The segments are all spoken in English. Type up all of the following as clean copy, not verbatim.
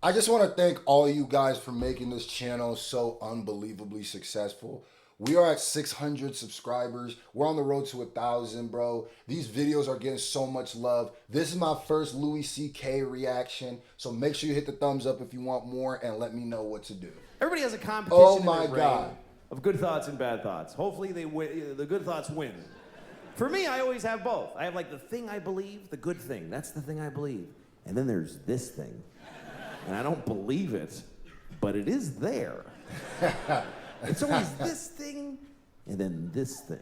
I just want to thank all you guys for making this channel so unbelievably successful. We are at 600 subscribers. We're on the road to 1,000, bro. These videos are getting so much love. This is my first Louis C.K. reaction, so make sure you hit the thumbs up if you want more and let me know what to do. Everybody has a competition Oh in my their brain God. of good thoughts and bad thoughts. Hopefully the good thoughts win. For me, I always have both. I have like the thing I believe, the good thing. That's the thing I believe. And then there's this thing. And I don't believe it, but it is there. It's always this thing and then this thing.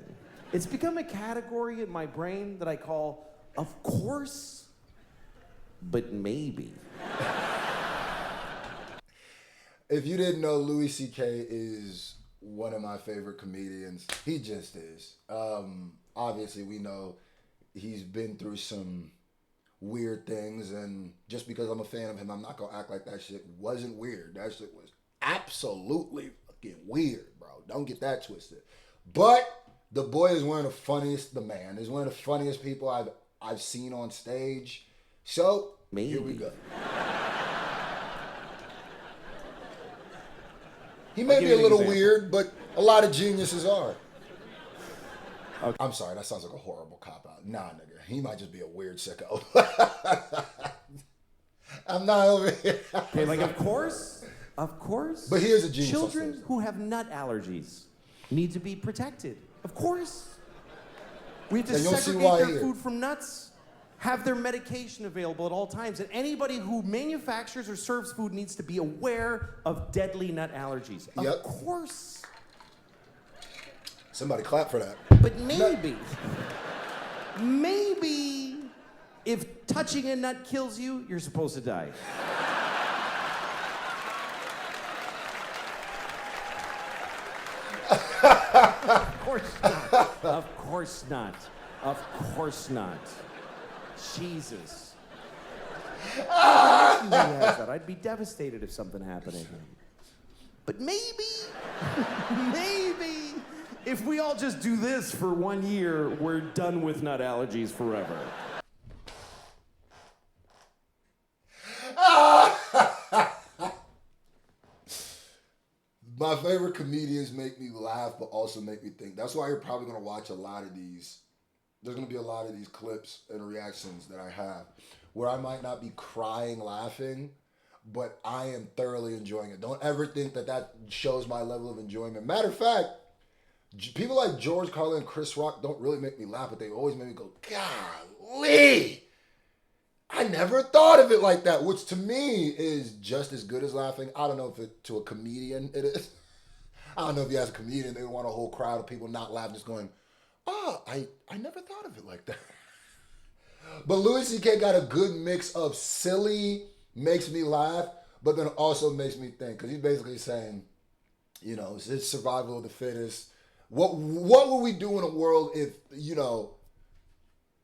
It's become a category in my brain that I call, of course, but maybe. If you didn't know, Louis C.K. is one of my favorite comedians. He just is. Obviously, we know he's been through some weird things, and just because I'm a fan of him, I'm not gonna act like that shit wasn't weird. That shit was absolutely fucking weird, bro. Don't get that twisted. But the boy is one of the funniest. The man is one of the funniest people I've seen on stage. So Maybe. Here we go. He may be a little weird, but a lot of geniuses are. Okay. I'm sorry, that sounds like a horrible cop-out. Nah, nigga. He might just be a weird sicko. I'm not over here. Okay, like, of course. But he is a genius. Children who have nut allergies need to be protected. Of course. We have to segregate their food from nuts, have their medication available at all times, and anybody who manufactures or serves food needs to be aware of deadly nut allergies. Yep. Of course. Somebody clap for that. But maybe if touching a nut kills you, you're supposed to die. Of course not. Of course not. Of course not. Jesus. I'd be devastated if something happened to him. But maybe, if we all just do this for 1 year, we're done with nut allergies forever. My favorite comedians make me laugh, but also make me think. That's why you're probably going to watch a lot of these. There's going to be a lot of these clips and reactions that I have where I might not be crying laughing, but I am thoroughly enjoying it. Don't ever think that that shows my level of enjoyment. Matter of fact, people like George Carlin and Chris Rock don't really make me laugh, but they always make me go, golly, I never thought of it like that, which to me is just as good as laughing. I don't know if to a comedian it is. I don't know if you ask a comedian, they want a whole crowd of people not laughing, just going, oh, I never thought of it like that. But Louis C.K. got a good mix of silly, makes me laugh, but then also makes me think. Because he's basically saying, you know, it's survival of the fittest. What would we do in a world if, you know,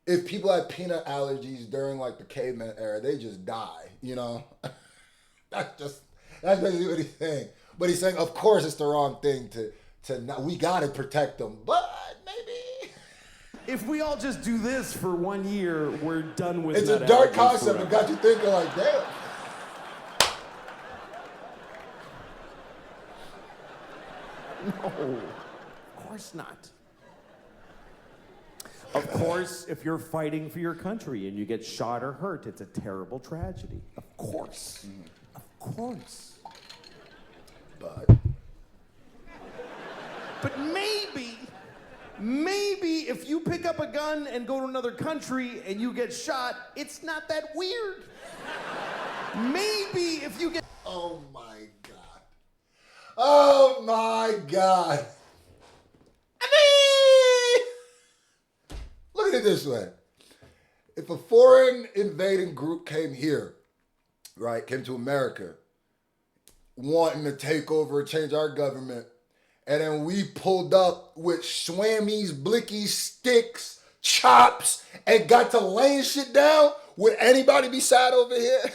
if people had peanut allergies during like the caveman era, they just die, you know? That's basically what he's saying. But he's saying, of course, it's the wrong thing to not, we gotta protect them, but maybe. If we all just do this for 1 year, we're done with it's nut a dark allergies concept forever. that got you thinking like, damn. No, of course not. Of course, if you're fighting for your country and you get shot or hurt, it's a terrible tragedy. Of course. Of course. But maybe if you pick up a gun and go to another country and you get shot, it's not that weird. Maybe if you get... Oh my God. Oh my God. Look at it this way. If a foreign invading group came here, right, came to America, wanting to take over and change our government, and then we pulled up with swammies, blickies, sticks, chops, and got to laying shit down, would anybody be sad over here?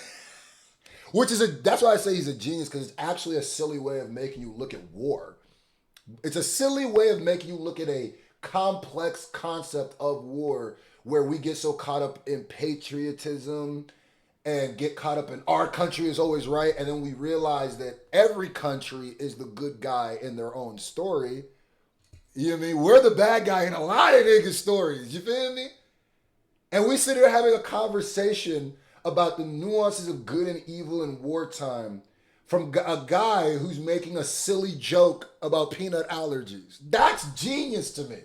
That's why I say he's a genius, because it's actually a silly way of making you look at war. It's a silly way of making you look at a complex concept of war where we get so caught up in patriotism and get caught up in our country is always right, and then we realize that every country is the good guy in their own story. You know what I mean? We're the bad guy in a lot of niggas' stories. You feel me? And we sit here having a conversation about the nuances of good and evil in wartime from a guy who's making a silly joke about peanut allergies. That's genius to me.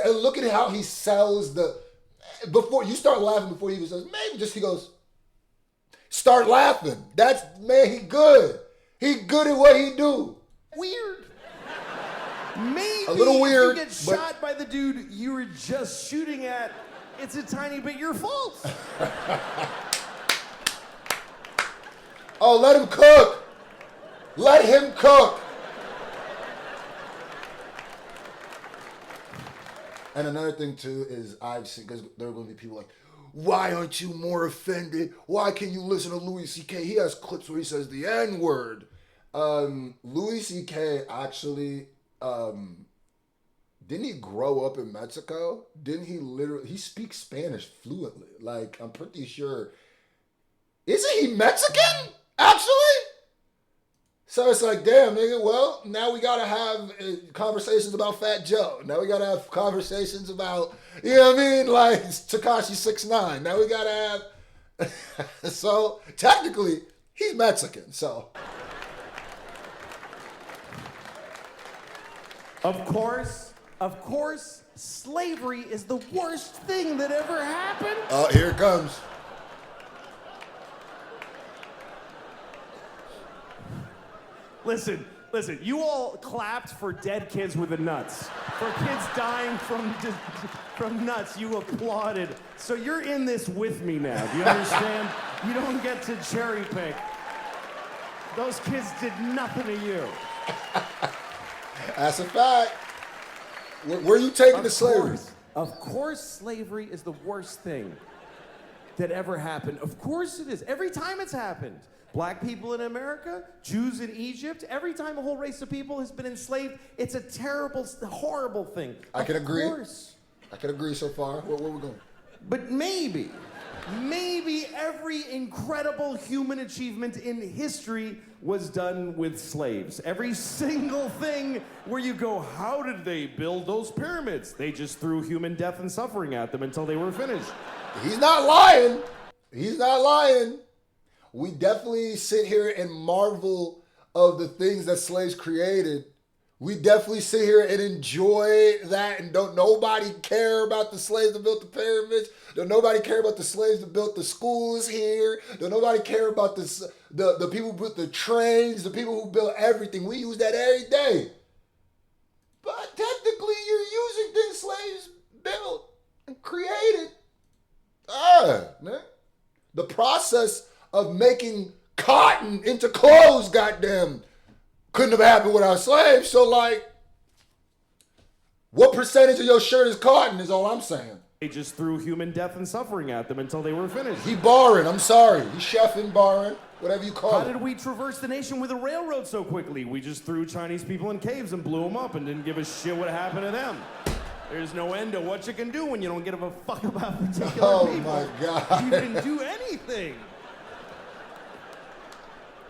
Look at how he sells before you start laughing before he even says, maybe just he goes, start laughing. He good. He good at what he do. Weird. Maybe a little weird, if you get shot by the dude you were just shooting at, it's a tiny bit your fault. Oh, let him cook. Let him cook. And another thing too is I've seen, because there are going to be people like, why aren't you more offended? Why can't you listen to Louis C.K.? He has clips where he says the N-word. Louis C.K. actually, didn't he grow up in Mexico? Didn't he speaks Spanish fluently. Like, I'm pretty sure. Isn't he Mexican, actually? So it's like, damn, nigga, well, now we got to have conversations about Fat Joe. Now we got to have conversations about, you know what I mean? Like, Tekashi 6ix9ine. Now we got to have, so technically, he's Mexican, so. Of course, slavery is the worst thing that ever happened. Oh, here it comes. Listen, you all clapped for dead kids with the nuts. For kids dying from nuts, you applauded. So you're in this with me now, do you understand? You don't get to cherry pick. Those kids did nothing to you. That's a fact. Where are you taking the slavery? Of course, slavery is the worst thing that ever happened. Of course it is. Every time it's happened. Black people in America, Jews in Egypt, every time a whole race of people has been enslaved, it's a terrible, horrible thing. I can agree. Of course. I can agree so far. Where we going? But maybe every incredible human achievement in history was done with slaves. Every single thing where you go, how did they build those pyramids? They just threw human death and suffering at them until they were finished. He's not lying. He's not lying. We definitely sit here and marvel of the things that slaves created. We definitely sit here and enjoy that, and don't nobody care about the slaves that built the pyramids. Don't nobody care about the slaves that built the schools here. Don't nobody care about the people who built the trains, the people who built everything. We use that every day. But technically, you're using things slaves built and created. Man. The process of making cotton into clothes, goddamn, couldn't have happened without slaves. So, like, what percentage of your shirt is cotton is all I'm saying. They just threw human death and suffering at them until they were finished. He barring, I'm sorry. He chefing, barring, whatever you call it. How did we traverse the nation with a railroad so quickly? We just threw Chinese people in caves and blew them up and didn't give a shit what happened to them. There's no end to what you can do when you don't give a fuck about particular people. Oh my God. You can do anything.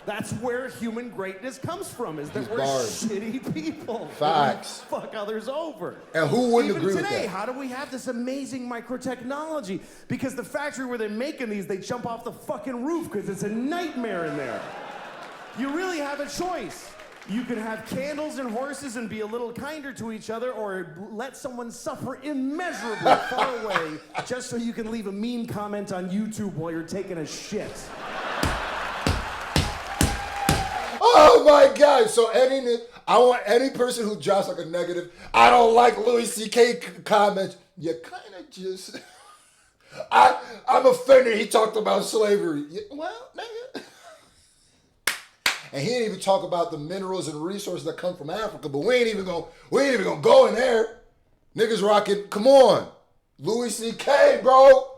That's where human greatness comes from, is that we're shitty people. Facts. We fuck others over. And who wouldn't agree with that? Even today, how do we have this amazing microtechnology? Because the factory where they're making these, they jump off the fucking roof because it's a nightmare in there. You really have a choice. You can have candles and horses and be a little kinder to each other, or let someone suffer immeasurably far away just so you can leave a mean comment on YouTube while you're taking a shit. Oh my God! So I want any person who drops like a negative, I don't like Louis C.K. comments. You kind of just, I'm offended. He talked about slavery. Well, nigga. And he didn't even talk about the minerals and resources that come from Africa. But we ain't even gonna go in there. Niggas rocking. Come on, Louis C.K. bro.